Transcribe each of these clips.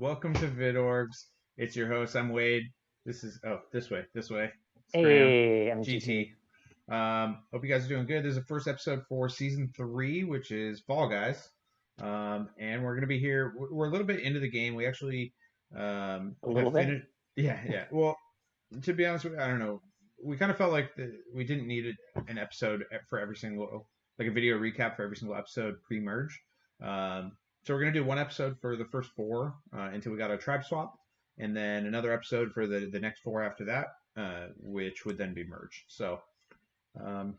Welcome to VidORGs. It's your host. I'm Wade. This is this way. It's Graham, Hey, I'm GT. GT. Hope you guys are doing good. This is the first episode for season 3, which is Fall Guys. And we're gonna be here. We're a little bit into the game. We actually A little have bit. finished. Yeah. Well, to be honest with you, I don't know. We kind of felt like we didn't need an episode for every single, like a video recap for every single episode pre-merge. So we're gonna do one episode for the first 4 until we got a tribe swap, and then another episode for the next 4 after that, which would then be merged. So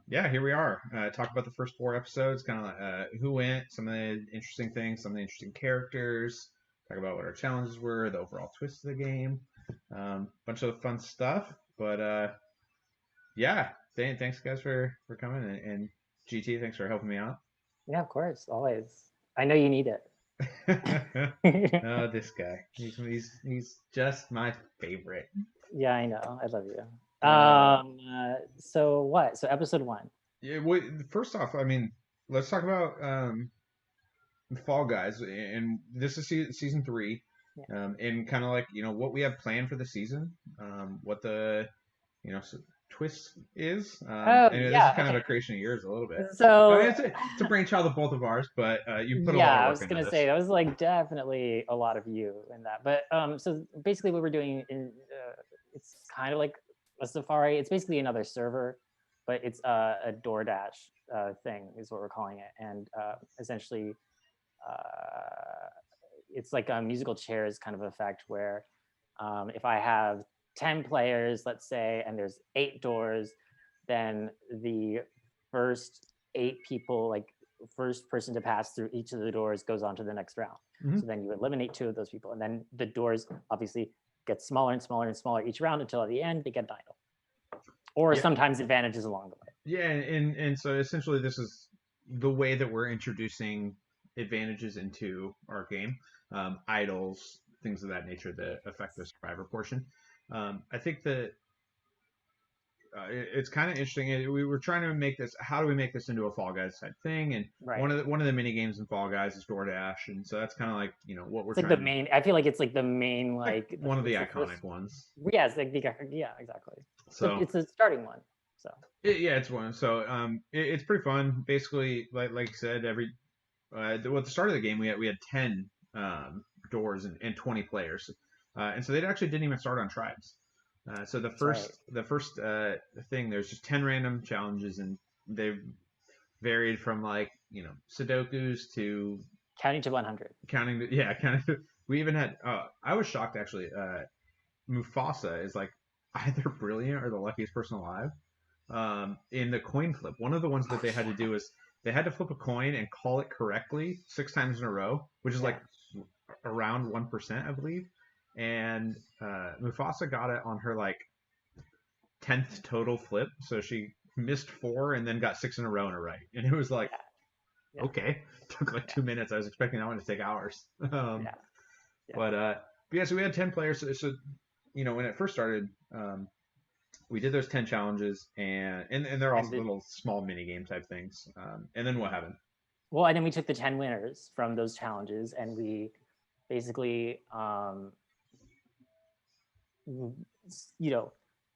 yeah, here we are. Talk about the first 4 episodes, kind of like who went, some of the interesting things, some of the interesting characters. Talk about what our challenges were, the overall twist of the game, bunch of fun stuff. But yeah, thanks guys for coming, and GT, thanks for helping me out. Yeah, of course, always. I know you need it. Oh, this guy. He's just my favorite. Yeah, I know. I love you. Uh, So what? So episode 1. yeah. First off, I mean, let's talk about Fall Guys, and this is season 3, Yeah. and kind of like what we have planned for the season, what the twist is, Oh, and this is yeah. kind of Okay. a creation of yours a little bit. I mean, So it's a brainchild of both of ours, but you put a lot yeah, of I work was into gonna this. say that was like definitely a lot of you in that. But so basically what we're doing in it's kind of like a Safari. It's basically another server, but it's a DoorDash thing is what we're calling it, and essentially it's like a musical chairs kind of effect where if I have 10 players, let's say, and there's 8 doors, then the first 8 people, like first person to pass through each of the doors goes on to the next round. Mhm. So then you eliminate 2 of those people, and then the doors obviously get smaller and smaller and smaller each round until at the end they get idle. Or Yeah. sometimes advantages along the way. Yeah, and so essentially this is the way that we're introducing advantages into our game, idols, things of that nature that affect the survivor portion. I think that it's kind of interesting. We were trying to make this. How do we make this into a Fall Guys type thing? And Right. one of the mini games in Fall Guys is DoorDash, and so that's kind of like what we're It's like trying. the main. I feel like it's like the main like one of the it's iconic ones. Yeah, it's like yeah, exactly. So it's a starting one. So yeah, it's one. So it's pretty fun. Basically, like you said, every at the start of the game we had 10 doors and 20 players, and so they actually didn't even start on tribes. So the first thing, there's just 10 random challenges, and they varied from like Sudokus to counting to 100. Counting. We even had. I was shocked actually. Mufasa is like either brilliant or the luckiest person alive. In the coin flip, one of the ones that they had to do is they had to flip a coin and call it correctly 6 times in a row, which is like around 1%, I believe. And Mufasa got it on her like 10th total flip, so she missed 4 and then got 6 in a row in a right, and it was like, okay, it took like 2 minutes. I was expecting that one to take hours. But yeah, so we had 10 players. So when it first started, we did those 10 challenges, and they're also little small mini game type things. And then what happened? Well, and then we took the 10 winners from those challenges, and we basically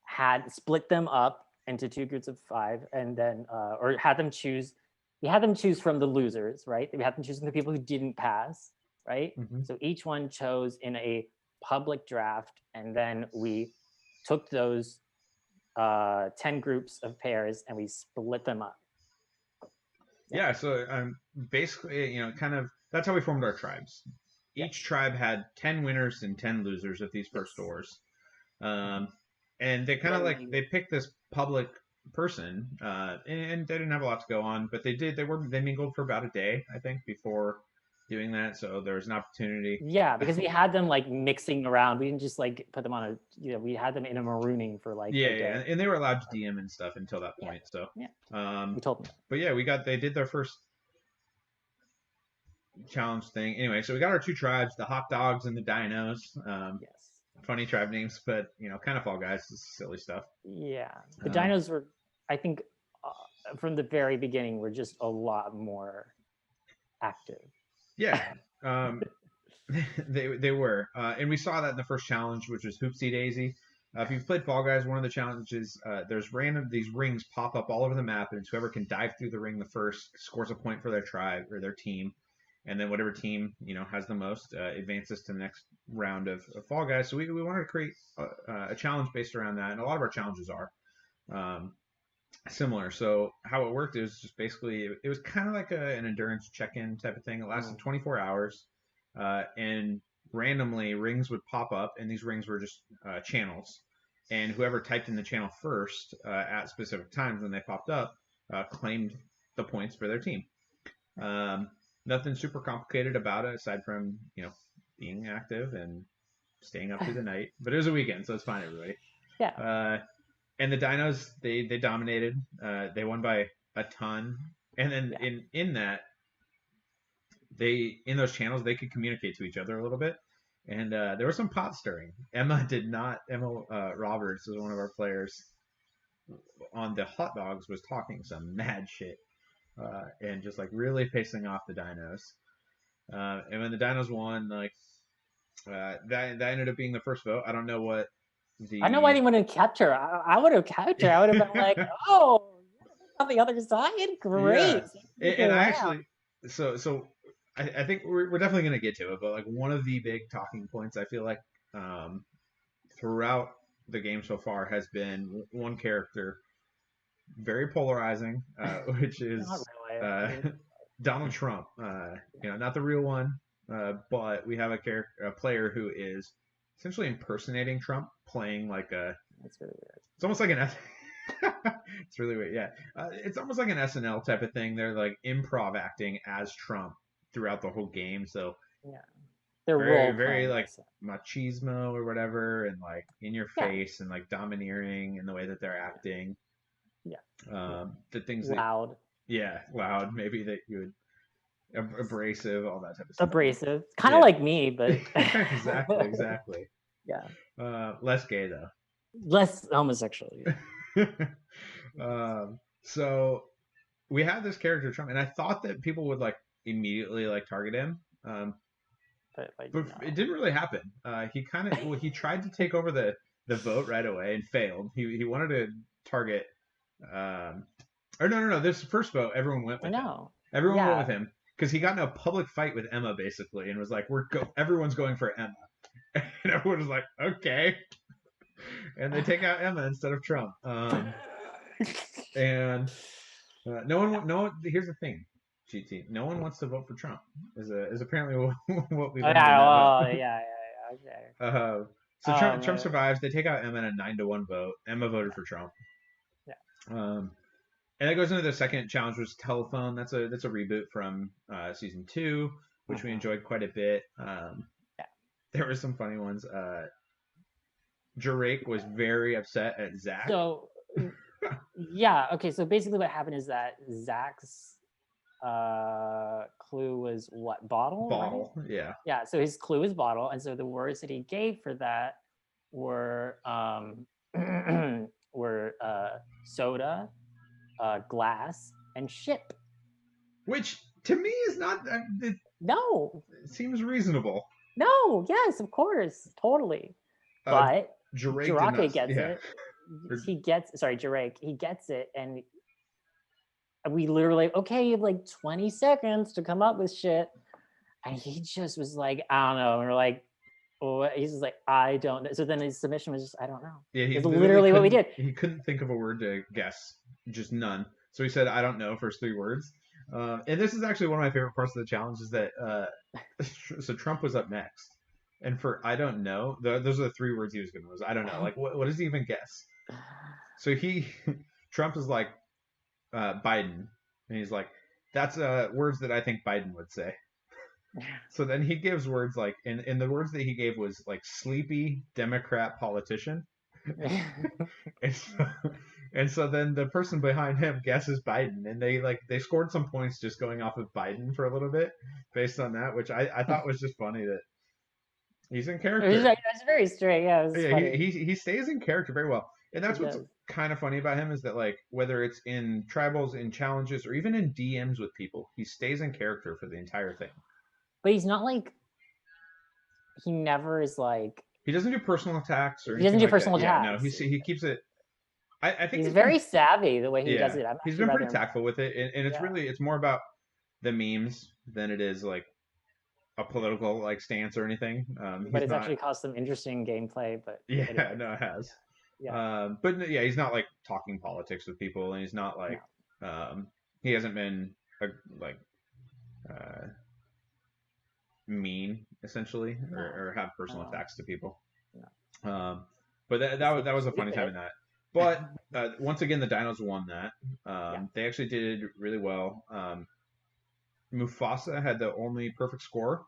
had split them up into 2 groups of 5, and then or had them choose. We had them choose from the losers, right? We had them choose from the people who didn't pass, right? Mm-hmm. So each one chose in a public draft, and then we took those 10 groups of pairs and we split them up. Yeah, so basically, kind of that's how we formed our tribes. Each tribe had 10 winners and 10 losers at these first doors. And they kind of they picked this public person, and they didn't have a lot to go on, but they mingled for about a day, I think, before doing that. So there was an opportunity. Yeah, because we had them like mixing around. We didn't just like put them on we had them in a marooning for like a day. And they were allowed to DM and stuff until that point. So we told them. But yeah, they did their first challenge thing. Anyway, so we got our 2 tribes, the hot dogs and the dinos. Funny tribe names, but kind of Fall Guys, silly stuff. Yeah, the dinos were, I think, from the very beginning, were just a lot more active. Yeah. They were, and we saw that in the first challenge, which was Hoopsie Daisy. If you've played Fall Guys, one of the challenges, there's these rings pop up all over the map, and it's whoever can dive through the ring the first scores a point for their tribe or their team, and then whatever team has the most advances to the next round of Fall Guys. So we wanted to create a challenge based around that, and a lot of our challenges are similar. So how it worked is just basically it was kind of like an endurance check-in type of thing. It lasted 24 hours, and randomly rings would pop up, and these rings were just channels. And whoever typed in the channel first at specific times when they popped up claimed the points for their team. Nothing super complicated about it aside from being active and staying up through the night. But it was a weekend, so it's fine, everybody. Yeah. And the dinos, they dominated. They won by a ton. And then in that, in those channels, they could communicate to each other a little bit. And there was some pot stirring. Emma Roberts was one of our players on the hot dogs, was talking some mad shit. And just like really pissing off the dinos. And when the dinos won, like that ended up being the first vote. I don't know what I know why they wouldn't have kept her. I would have kept her. I would have been like, oh, on the other side, great. Yeah. And I actually, so I think we're definitely gonna get to it, but like one of the big talking points I feel like throughout the game so far has been one character, very polarizing, which is Donald Trump. Not the real one, but we have a player who is essentially impersonating Trump, playing like That's really weird. It's almost like an it's really weird. Yeah, it's almost like an SNL type of thing. They're like improv acting as Trump throughout the whole game. So they're very like machismo or whatever, and like in your face and like domineering in the way that they're acting. The things loud. Loud. Maybe that you would abrasive, all that type of stuff. Abrasive, kind of like me, but exactly. Yeah. Less gay though. Less homosexual. So we have this character Trump, and I thought that people would like immediately like target him. But it didn't really happen. He tried to take over the vote right away and failed. He wanted to target. No. This first vote, everyone went with him. Everyone went with him because he got in a public fight with Emma basically, and was like, everyone's going for Emma, and everyone was like, okay. And they take out Emma instead of Trump. And no one. Here's the thing, GT. No one wants to vote for Trump. Is apparently what we learned. Okay. So Trump survives. They take out Emma in a 9-1 vote. Emma voted for Trump. And that goes into the second challenge, which is telephone. That's a reboot from season 2, which we enjoyed quite a bit. There were some funny ones. Jarake was very upset at Zach. So okay. So basically, what happened is that Zach's clue was what? Bottle. Right? Yeah. So his clue is bottle, and so the words that he gave for that were soda, glass, and ship. Which to me is not. No. It seems reasonable. No. Yes, of course, totally. But Jarake gets it. Jarake. He gets it, and we literally, okay, you have like 20 seconds to come up with shit, and he just was like, I don't know. And we're like, he's just like, I don't know. So then his submission was just, I don't know. Yeah, it's literally what we did. He couldn't think of a word to guess, just none. So he said, I don't know, first 3 words. And this is actually one of my favorite parts of the challenge is that, so Trump was up next. And for I don't know, those are the 3 words he was going to use. I don't know. Like, what does he even guess? So Trump is like, Biden. And he's like, that's words that I think Biden would say. So then he gives words like, and the words that he gave was like sleepy Democrat politician. and so then the person behind him guesses Biden, and they scored some points just going off of Biden for a little bit based on that, which I thought was just funny that he's in character. It was very straight. He stays in character very well, and that's what's kind of funny about him is that like whether it's in tribals, in challenges, or even in DMs with people, he stays in character for the entire thing. But he's not like he never is like, He doesn't do personal attacks or he doesn't anything do like that. personal Yeah, no, attacks. he keeps it. I think He's he's been, very savvy the way he does yeah, it. I'm he's actually been rather pretty impressed. tactful with it, and it's Yeah. really it's more about the memes than it is like a political like stance or anything. But He's it's not. actually caused some interesting gameplay. But Yeah, anyways, no, it has. yeah, But yeah, he's not like talking politics with people, and he's not no, like um, he hasn't been like uh, mean essentially no, or have personal no, attacks to people. no. Um, but that He's that was a funny stupid. time in that. But once again, the Dinos won that. Yeah. They actually did really well. Mufasa had the only perfect score.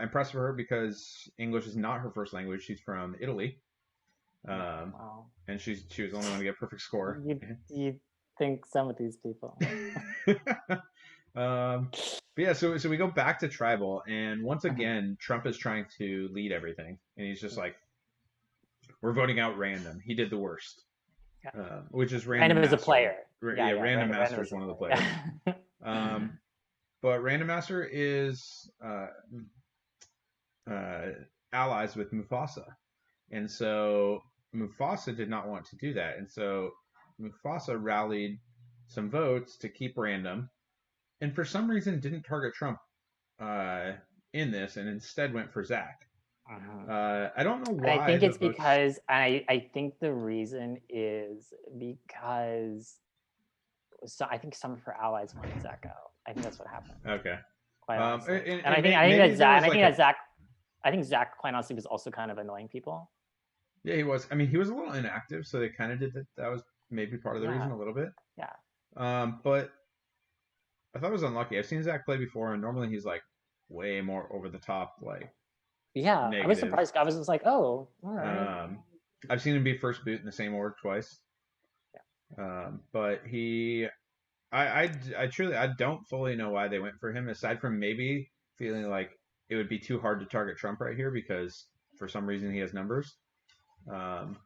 Impressed for her because English is not her first language. She's from Italy, Wow. and she was the only one to get perfect score. You think some of these people? But yeah, so we go back to tribal, and once Uh-huh. again, Trump is trying to lead everything, and he's just like, "We're voting out random. He did the worst." Yeah. Which is Random Random is a Master. player. Yeah, Random Master Random is is a one of the player. players. But Random Master is uh, allies with Mufasa, and so Mufasa did not want to do that, and so Mufasa rallied some votes to keep Random, and for some reason didn't target Trump in this, and instead went for Zach. I don't know And I why think the it's votes. because I think the reason is because I think some of her allies wanted Zach out. I think that's what happened, Okay, quite honestly. And and maybe there was like a. I think Zach, quite honestly, was also kind of annoying people. Yeah, he was. I mean, he was a little inactive, so they kind of did that. That was maybe part of the reason Yeah, a little bit. yeah, But I thought it was unlucky. I've seen Zach play before, and normally he's like way more over the top, like yeah. I was negative. surprised. I was just like, oh, all right. Um, I've seen him be first boot in the same org twice. But I truly, I don't fully know why they went for him, aside from maybe feeling like it would be too hard to target Trump right here because for some reason he has numbers. Um,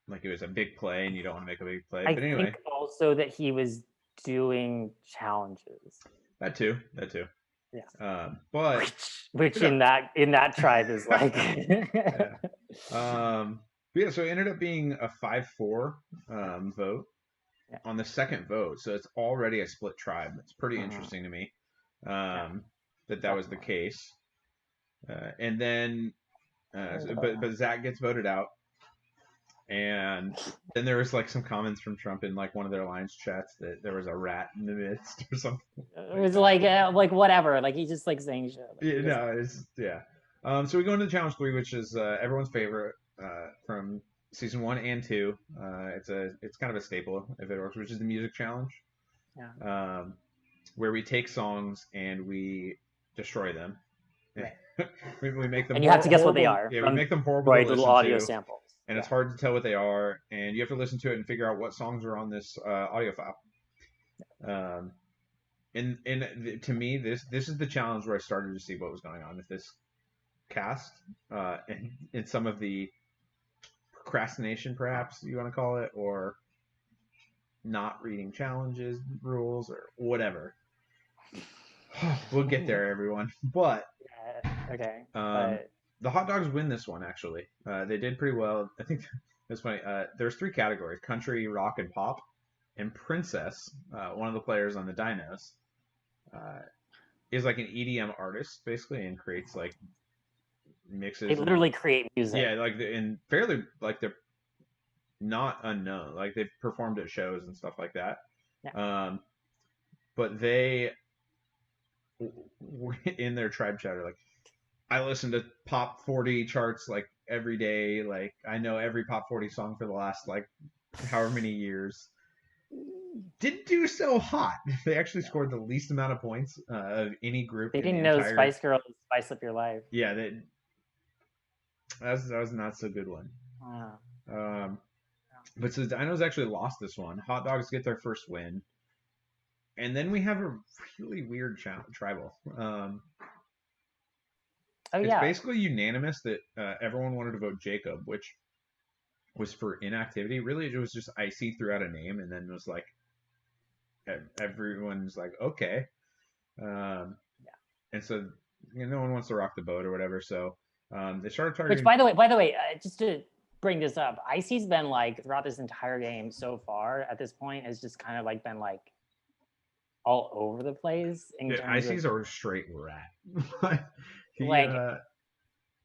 like it was a big play, and you don't want to make a big play. I But anyway, think also that he was doing challenges. that too. Yeah. But Which you know, in that tribe is like yeah. But yeah, so it ended up being a 5-4 vote yeah. on the second vote. So it's already a split tribe. It's pretty Uh-huh. interesting to me Yeah, that was the case. And then, definitely. but Zach gets voted out. And then there was like some comments from Trump in like one of their alliance chats that there was a rat in the midst or something. It was like whatever. Like he's just like saying shit. Like, Yeah, no, it's yeah. So we go into challenge 3, which is everyone's favorite from season 1 and 2. It's kind of a staple if it works, which is the music challenge. Yeah. Where we take songs and we destroy them. Right. We make them And you have to guess what they horrible. are. Yeah, we make them horrible to Right, little listen audio to, samples. and it's hard to tell what they are, and you have to listen to it and figure out what songs are on this audio file. And to me, this is the challenge where I started to see what was going on with this cast, and some of the procrastination, perhaps you want to call it, or not reading challenges rules or whatever. We'll get there, everyone. But okay. the hot dogs win this one. Actually, they did pretty well. I think it's funny. There's 3 categories: country, rock, and pop. And Princess, one of the players on the Dinos, is like an EDM artist basically, and creates like mixes. They literally create music. Yeah, like and fairly like they're not unknown. Like they've performed at shows and stuff like that. Yeah. But they in their tribe chat are like, I listen to pop 40 charts like every day. Like I know every pop 40 song for the last like however many years. Didn't do so hot. They actually scored the least amount of points of any group. They in didn't the know entire... Spice Girls Spice Up Your Life. Yeah, that was not so good one. But so the Dinos actually lost this one. Hot Dogs get their first win. And then we have a really weird tribal. It's basically unanimous that everyone wanted to vote Jacob, which was for inactivity. Really, it was just Icy threw out a name and then was like, everyone's like, okay. And so no one wants to rock the boat or whatever. So They started targeting. Which, by the way, just to bring this up, Icy's been like throughout this entire game so far. At this point, has just kind of like been like all over the place in terms Icy's of a straight rat.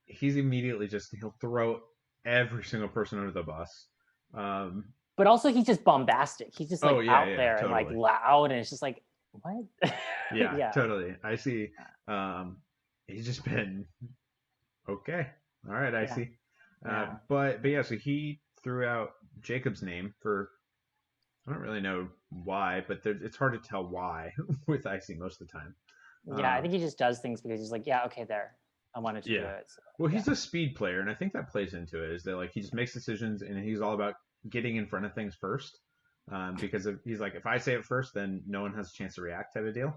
He's immediately he'll throw every single person under the bus. But also he's just bombastic. He's just like out there totally. and like loud, and it's just like what? Yeah, totally. Icy. He's just been okay. All right, Icy. But yeah, so he threw out Jacob's name for, I don't really know why, but it's hard to tell why with Icy most of the time. Yeah, I think he just does things because he's like, yeah, okay, there, I wanted to do it. So, well, he's a speed player, and I think that plays into it. Is that like he just makes decisions, and he's all about getting in front of things first. Because he's like, if I say it first, then no one has a chance to react, type of deal.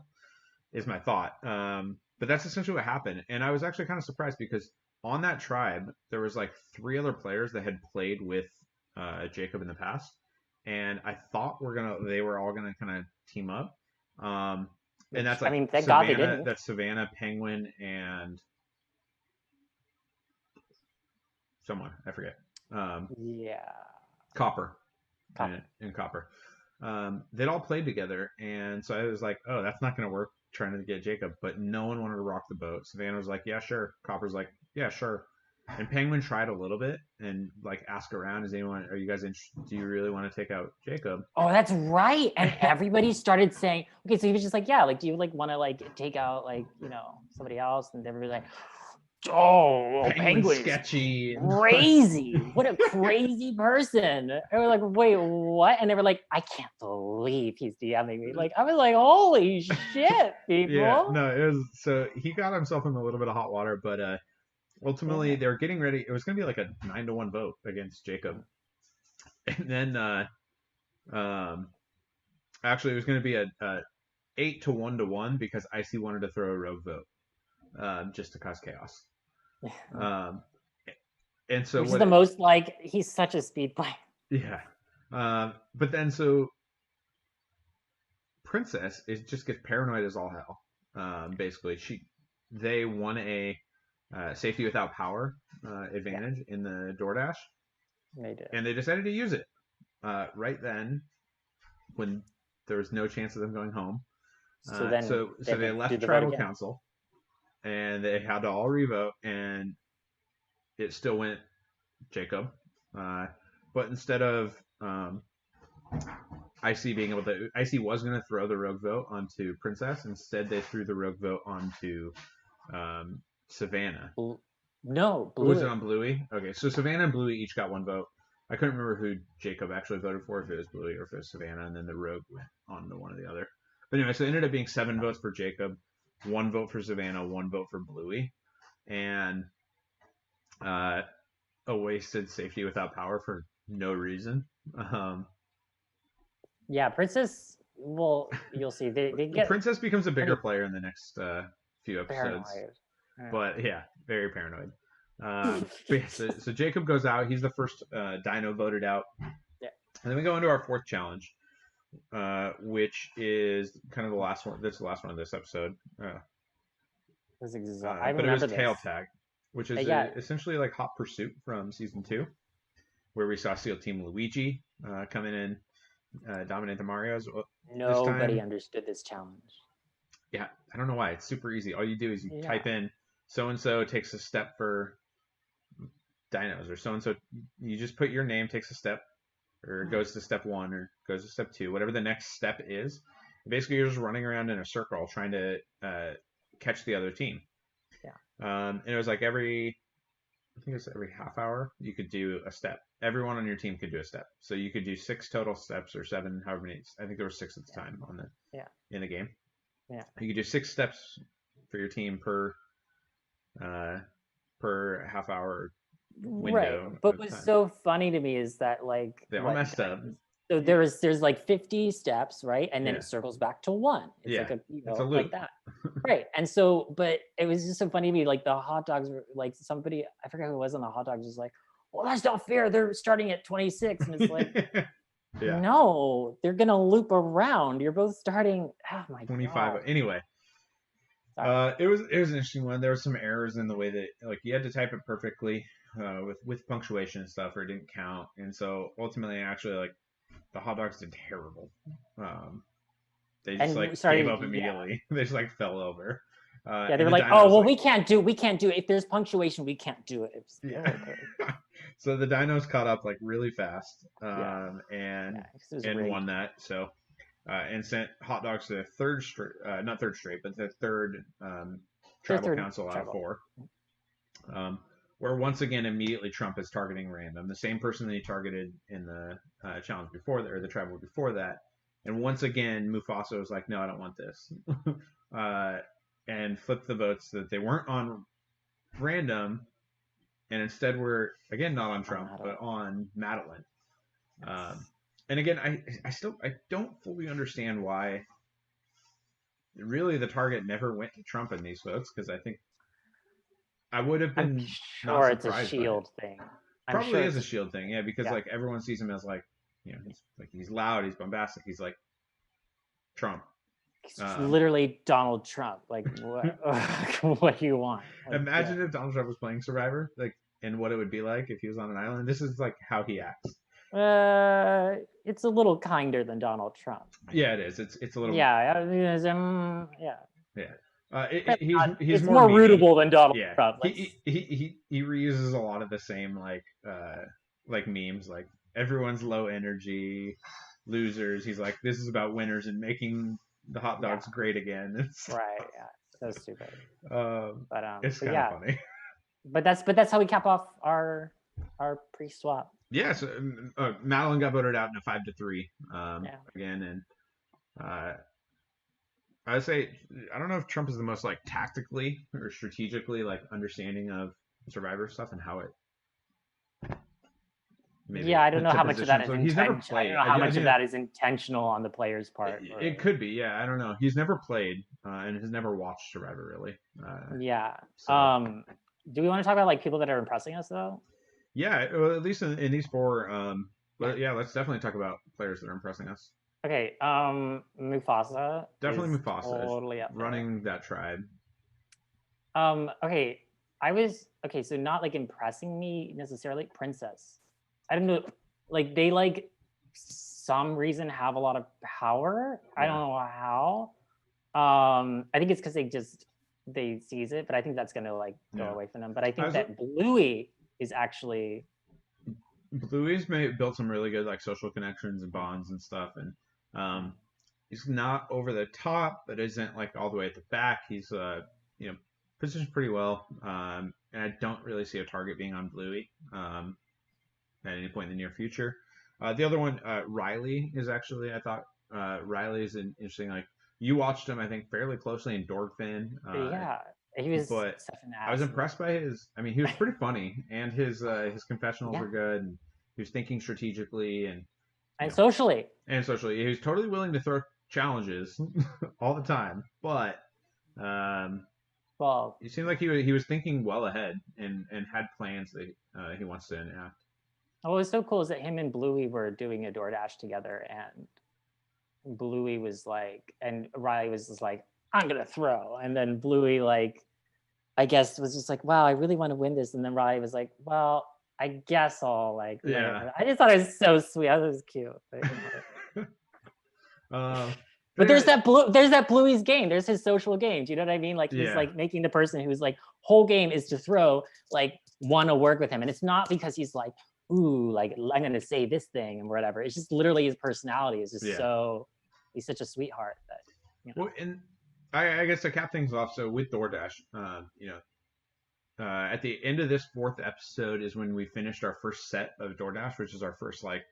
Is my thought. But that's essentially what happened, and I was actually kind of surprised because on that tribe there was like 3 other players that had played with Jacob in the past, and I thought they were all gonna kind of team up. And that's like, I mean, thank God they didn't. That's Savannah, Penguin, and someone I forget. Copper. And Copper. They'd all played together, and so I was like, oh, that's not going to work trying to get Jacob, but no one wanted to rock the boat. Savannah was like, yeah, sure. Copper's like, yeah, sure. And Penguin tried a little bit and like ask around, are you guys interested? Do you really want to take out Jacob? Oh, that's right. And everybody started saying, okay, so he was just like, yeah, like, do you like want to like take out like, somebody else? And everybody was like, oh, Penguin's sketchy, crazy. What a crazy person. And we're like, wait, what? And they were like, I can't believe he's DMing me. Like, I was like, holy shit, people. Yeah, no, it was, so he got himself in a little bit of hot water, but ultimately they were getting ready. It was going to be like a 9-1 vote against Jacob. And then actually it was going to be a 8-1 because Icy wanted to throw a rogue vote just to cause chaos. And so which is the most like, he's such a speed player. Yeah. But then so Princess just gets paranoid as all hell. Basically they won a safety without power advantage in the DoorDash. They did. And they decided to use it right then when there was no chance of them going home. So they left tribal council, and they had to all revote, and it still went Jacob. But instead of Icy was going to throw the rogue vote onto Princess. Instead, they threw the rogue vote onto Savannah. No, Bluey. Was it on Bluey? Okay, so Savannah and Bluey each got 1 vote. I couldn't remember who Jacob actually voted for, if it was Bluey or if it was Savannah, and then the rogue went on to one or the other. But anyway, so it ended up being 7 votes for Jacob, 1 vote for Savannah, 1 vote for Bluey, and a wasted safety without power for no reason. Yeah, Princess. Well, you'll see. They get Princess becomes a bigger player in the next few episodes. But yeah, very paranoid. So Jacob goes out. He's the first Dino voted out. Yeah. And then we go into our 4th challenge, which is kind of the last one. This is the last one of this episode. But it was tail tag, which is essentially like Hot Pursuit from season 2, where we saw SEAL Team Luigi come in and dominate the Marios. Nobody understood this challenge. Yeah, I don't know why. It's super easy. All you do is you type in so-and-so takes a step for dinos, or so-and-so. You just put your name, takes a step, or goes to step 1, or goes to step 2, whatever the next step is. Basically, you're just running around in a circle trying to catch the other team. Yeah. And it was like every half hour you could do a step. Everyone on your team could do a step. So you could do 6 total steps, or 7, however many. I think there were 6 at the time in the game. Yeah. You could do 6 steps for your team per half hour window. Right. But what's so funny to me is that like they all messed up. So there's like 50 steps, right? And then it circles back to 1. It's like it's a loop. like that. Right. And so, but it was just so funny to me, like the hot dogs were like, somebody, I forget who it was on the hot dogs, was like, well, that's not fair. They're starting at 26. And it's like, no, they're going to loop around. You're both starting. Oh my 25. God. Anyway, Sorry. It was an interesting one. There were some errors in the way that like you had to type it perfectly with punctuation and stuff, or it didn't count. And so ultimately, actually, like the hot dogs did terrible. Um, they just And like gave sorry, up immediately. They just like fell over. yeah, they And were the like, oh dinos well, like we can't do it. If there's punctuation, we can't do it. It was, yeah. oh, okay. So the dinos caught up like really fast, Yeah, and yeah, because it was and rigged. won that. So and sent hot dogs to the third straight, not third straight, but the third Their tribal third council out of tribal. four. Where once again immediately Trump is targeting random, the same person that he targeted in the challenge before that, or the tribal before that. And once again, Mufasa was like, "No, I don't want this," and flipped the votes so that they weren't on random, and instead were again not on Trump, but on Madeline. Um, and again, I don't fully understand why. Really, the target never went to Trump in these votes because I think I would have I'm been not sure it's a surprised by it. shield thing. I'm Probably sure is it's a shield thing, yeah, because yeah. like everyone sees him as like, he's loud, he's bombastic, he's like Trump. It's literally Donald Trump. Like what? What do you want? Like, Imagine if Donald Trump was playing Survivor, like, and what it would be like if he was on an island. This is like how he acts. it's a little kinder than Donald Trump. Yeah, it is. It's a little. Yeah, I mean, yeah. Yeah. He's It's more more memey. rootable than Donald Yeah. Trump. He reuses a lot of the same like memes, like everyone's low energy, losers. He's like, this is about winners and making the hot Yeah, dogs great again. It's right. Yeah, so stupid. it's But kind of yeah, funny. but that's how we cap off our pre-swap. Yeah, so Madeline got voted out in a 5-3 Yeah. again, and I'd say I don't know if Trump is the most like tactically or strategically like understanding of Survivor stuff and how it maybe Yeah, I don't know to how much of that position. is So he's never intentional. I don't played. know how much I of that is intentional on the player's part. it could be, yeah. I don't know. He's never played and has never watched Survivor really. Yeah. So Do we want to talk about like people that are impressing us though? yeah, well, at least in these four. But Yeah. yeah, let's definitely talk about players that are impressing us. Okay. Mufasa Definitely is Mufasa is totally up there. running that tribe. Okay. Okay. So not like impressing me necessarily. Princess. I don't know. Like they like some reason have a lot of power. I don't know how. I think it's because they seize it, but I think that's gonna like go away from them. But I think that Bluey is actually Bluey's built some really good like social connections and bonds and stuff, and he's not over the top, but isn't like all the way at the back. He's positioned pretty well, and I don't really see a target being on Bluey at any point in the near future. The other one, Riley, is actually I thought Riley is an interesting like you watched him I think fairly closely in Dorkfin. yeah. He was But such an I was ass. impressed by his. I mean, he was pretty funny, and his confessionals Yeah. were good. And he was thinking strategically And socially. And socially, he was totally willing to throw challenges all the time. But Well, it seemed like he was thinking well ahead and had plans that he wants to enact. what was so cool is that him and Bluey were doing a DoorDash together, and Bluey was like, and Riley was just like, I'm gonna throw, and then Bluey like, I guess was just like, wow, I really want to win this, and then Riley was like, well, I guess I'll like, Yeah. I just thought it was so sweet. I thought it was cute. But yeah, there's that Bluey's game. There's his social game. Do you know what I mean? Like he's like making the person who's like whole game is to throw, like want to work with him. And it's not because he's like, ooh, like I'm gonna say this thing and whatever. It's just literally his personality is just so he's such a sweetheart that Well, and I guess to cap things off, so with DoorDash, at the end of this fourth episode is when we finished our first set of DoorDash, which is our first like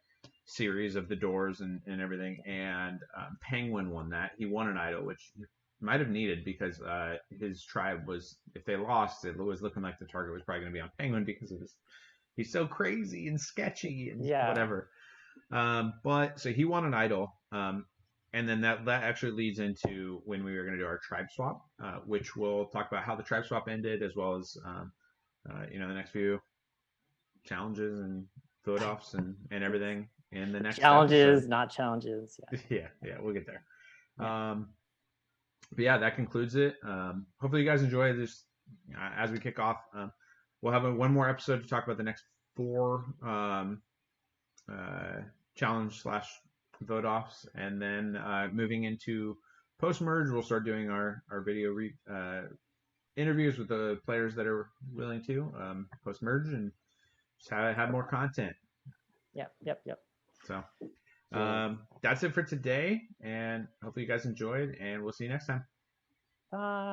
series of the doors and everything. And Penguin won that. He won an idol, which he might have needed because his tribe was, if they lost, it was looking like the target was probably going to be on Penguin because of his, he's so crazy and sketchy and whatever. But so he won an idol. And then that actually leads into when we were going to do our tribe swap, which we'll talk about how the tribe swap ended, as well as the next few challenges and vote offs and everything in the next challenges, episode. not challenges. Yeah, we'll get there. but yeah, that concludes it. Hopefully you guys enjoy this as we kick off. We'll have one more episode to talk about the next 4 uh, challenge slash vote offs, and then moving into post merge, we'll start doing our video interviews with the players that are willing to post merge and just have more content. Yep. So that's it for today, and hopefully you guys enjoyed, and we'll see you next time. Bye.